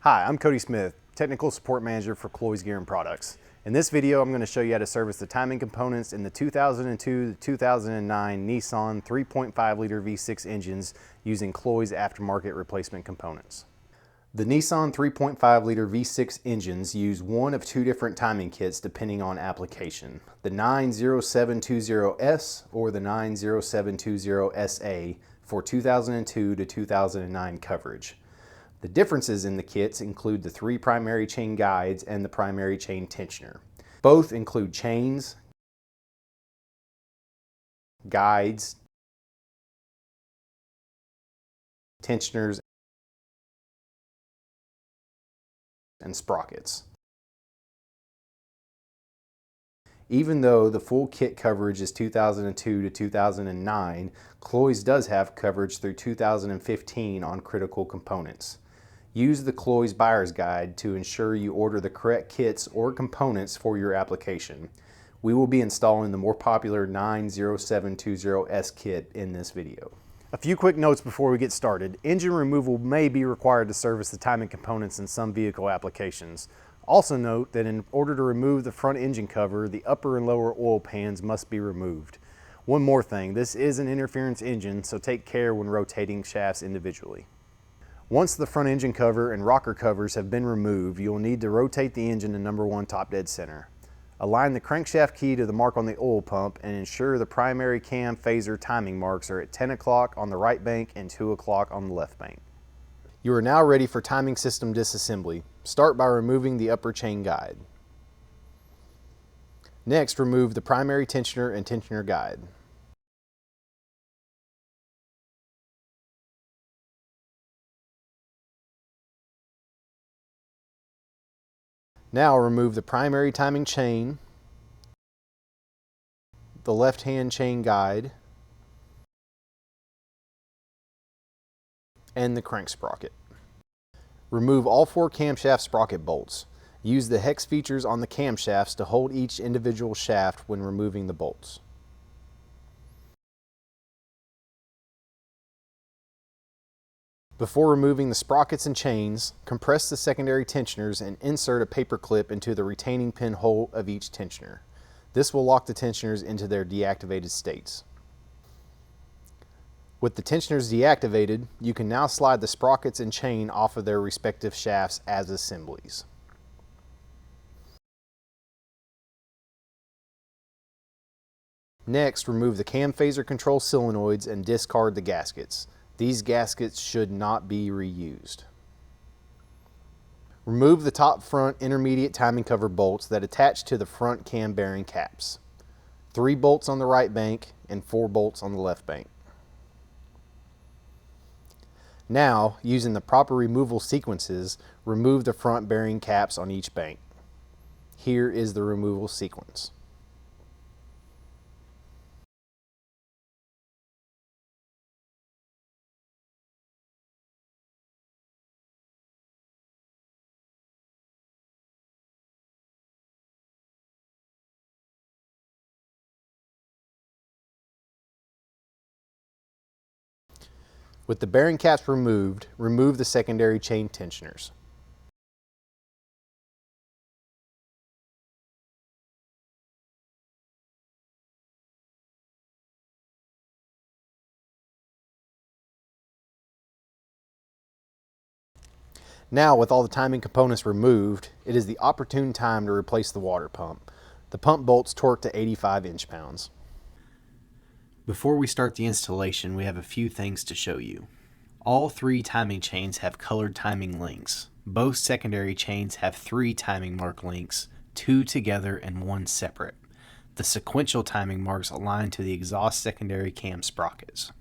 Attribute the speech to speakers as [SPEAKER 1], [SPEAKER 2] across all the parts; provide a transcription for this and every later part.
[SPEAKER 1] Hi, I'm Cody Smith, Technical Support Manager for Cloyes Gear and Products. In this video, I'm going to show you how to service the timing components in the 2002 to 2009 Nissan 3.5 liter V6 engines using Cloyes aftermarket replacement components. The Nissan 3.5 liter V6 engines use one of two different timing kits depending on application, the 90720S or the 90720SA for 2002 to 2009 coverage. The differences in the kits include the three primary chain guides and the primary chain tensioner. Both include chains, guides, tensioners, and sprockets. Even though the full kit coverage is 2002 to 2009, Cloyes does have coverage through 2015 on critical components. Use the Cloyes Buyer's Guide to ensure you order the correct kits or components for your application. We will be installing the more popular 90720S kit in this video. A few quick notes before we get started. Engine removal may be required to service the timing components in some vehicle applications. Also note that in order to remove the front engine cover, the upper and lower oil pans must be removed. One more thing, this is an interference engine, so take care when rotating shafts individually. Once the front engine cover and rocker covers have been removed, you'll need to rotate the engine to number 1 top dead center. Align the crankshaft key to the mark on the oil pump and ensure the primary cam phaser timing marks are at 10 o'clock on the right bank and 2 o'clock on the left bank. You are now ready for timing system disassembly. Start by removing the upper chain guide. Next, remove the primary tensioner and tensioner guide. Now remove the primary timing chain, the left-hand chain guide, and the crank sprocket. Remove all 4 camshaft sprocket bolts. Use the hex features on the camshafts to hold each individual shaft when removing the bolts. Before removing the sprockets and chains, compress the secondary tensioners and insert a paper clip into the retaining pin hole of each tensioner. This will lock the tensioners into their deactivated states. With the tensioners deactivated, you can now slide the sprockets and chain off of their respective shafts as assemblies. Next, remove the cam phaser control solenoids and discard the gaskets. These gaskets should not be reused. Remove the top front intermediate timing cover bolts that attach to the front cam bearing caps. 3 bolts on the right bank and 4 bolts on the left bank. Now, using the proper removal sequences, remove the front bearing caps on each bank. Here is the removal sequence. With the bearing caps removed, remove the secondary chain tensioners. Now, with all the timing components removed, it is the opportune time to replace the water pump. The pump bolts torque to 85 inch-pounds. Before we start the installation, we have a few things to show you. All 3 timing chains have colored timing links. Both secondary chains have 3 timing mark links, 2 together and 1 separate. The sequential timing marks align to the exhaust secondary cam sprockets.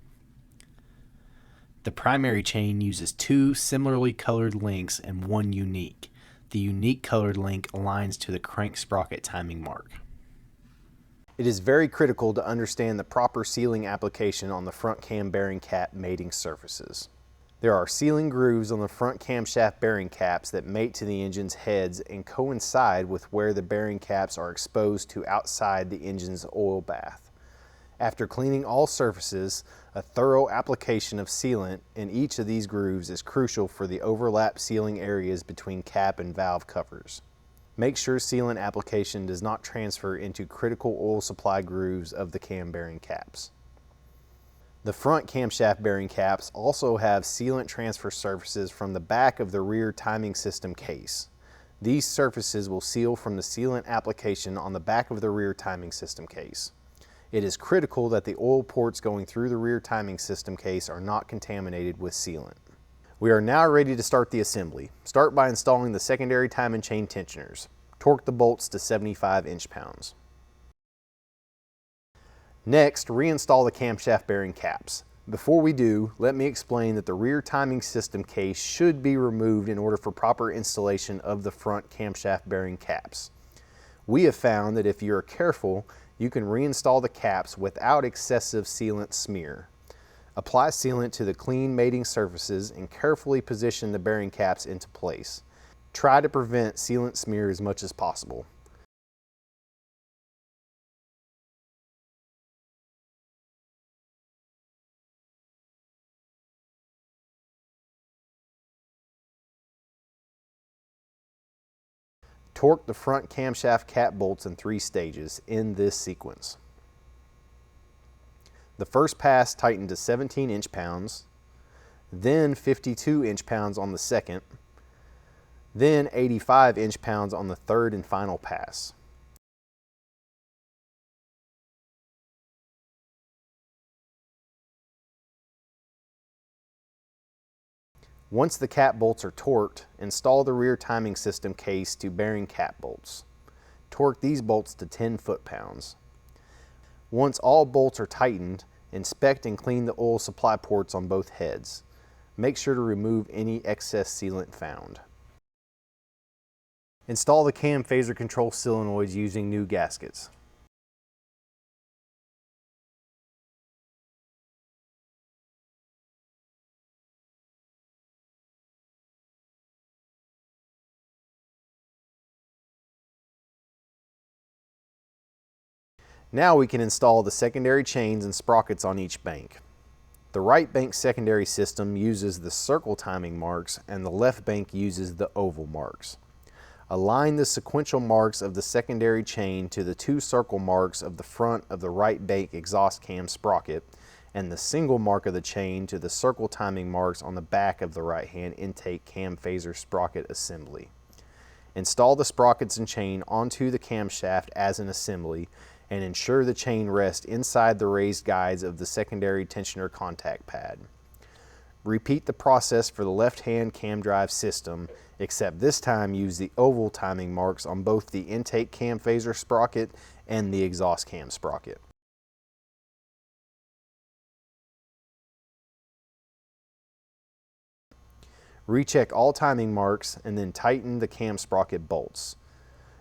[SPEAKER 1] The primary chain uses 2 similarly colored links and 1 unique. The unique colored link aligns to the crank sprocket timing mark. It is very critical to understand the proper sealing application on the front cam bearing cap mating surfaces. There are sealing grooves on the front camshaft bearing caps that mate to the engine's heads and coincide with where the bearing caps are exposed to outside the engine's oil bath. After cleaning all surfaces, a thorough application of sealant in each of these grooves is crucial for the overlap sealing areas between cap and valve covers. Make sure sealant application does not transfer into critical oil supply grooves of the cam bearing caps. The front camshaft bearing caps also have sealant transfer surfaces from the back of the rear timing system case. These surfaces will seal from the sealant application on the back of the rear timing system case. It is critical that the oil ports going through the rear timing system case are not contaminated with sealant. We are now ready to start the assembly. Start by installing the secondary timing chain tensioners. Torque the bolts to 75 inch-pounds. Next, reinstall the camshaft bearing caps. Before we do, let me explain that the rear timing system case should be removed in order for proper installation of the front camshaft bearing caps. We have found that if you are careful, you can reinstall the caps without excessive sealant smear. Apply sealant to the clean mating surfaces and carefully position the bearing caps into place. Try to prevent sealant smear as much as possible. Torque the front camshaft cap bolts in 3 stages in this sequence. The first pass tighten to 17 inch-pounds, then 52 inch-pounds on the second, then 85 inch-pounds on the third and final pass. Once the cap bolts are torqued, install the rear timing system case to bearing cap bolts. Torque these bolts to 10 foot-pounds. Once all bolts are tightened, inspect and clean the oil supply ports on both heads. Make sure to remove any excess sealant found. Install the cam phaser control solenoids using new gaskets. Now we can install the secondary chains and sprockets on each bank. The right bank secondary system uses the circle timing marks and the left bank uses the oval marks. Align the sequential marks of the secondary chain to the 2 circle marks of the front of the right bank exhaust cam sprocket and the single mark of the chain to the circle timing marks on the back of the right hand intake cam phaser sprocket assembly. Install the sprockets and chain onto the camshaft as an assembly and ensure the chain rests inside the raised guides of the secondary tensioner contact pad. Repeat the process for the left-hand cam drive system, except this time use the oval timing marks on both the intake cam phaser sprocket and the exhaust cam sprocket. Recheck all timing marks and then tighten the cam sprocket bolts.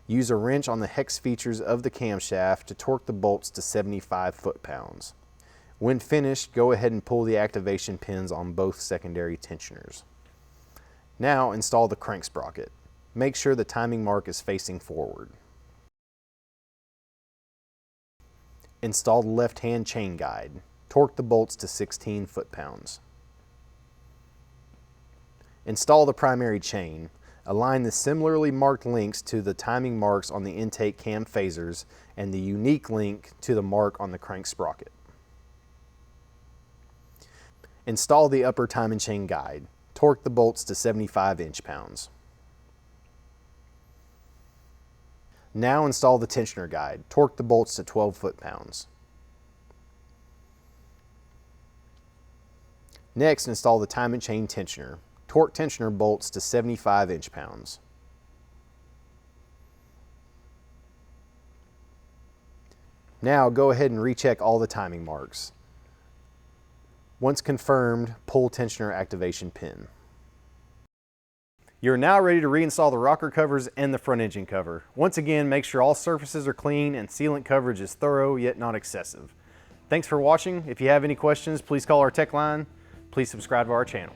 [SPEAKER 1] Use a wrench on the hex features of the camshaft to torque the bolts to 75 foot-pounds. When finished, go ahead and pull the activation pins on both secondary tensioners. Now install the crank sprocket. Make sure the timing mark is facing forward. Install the left-hand chain guide. Torque the bolts to 16 foot-pounds. Install the primary chain. Align the similarly marked links to the timing marks on the intake cam phasers and the unique link to the mark on the crank sprocket. Install the upper timing chain guide. Torque the bolts to 75 inch-pounds. Now install the tensioner guide. Torque the bolts to 12 foot-pounds. Next, install the timing chain tensioner. Torque tensioner bolts to 75 inch-pounds. Now go ahead and recheck all the timing marks. Once confirmed, pull tensioner activation pin. You're now ready to reinstall the rocker covers and the front engine cover. Once again, make sure all surfaces are clean and sealant coverage is thorough yet not excessive. Thanks for watching. If you have any questions, please call our tech line. Please subscribe to our channel.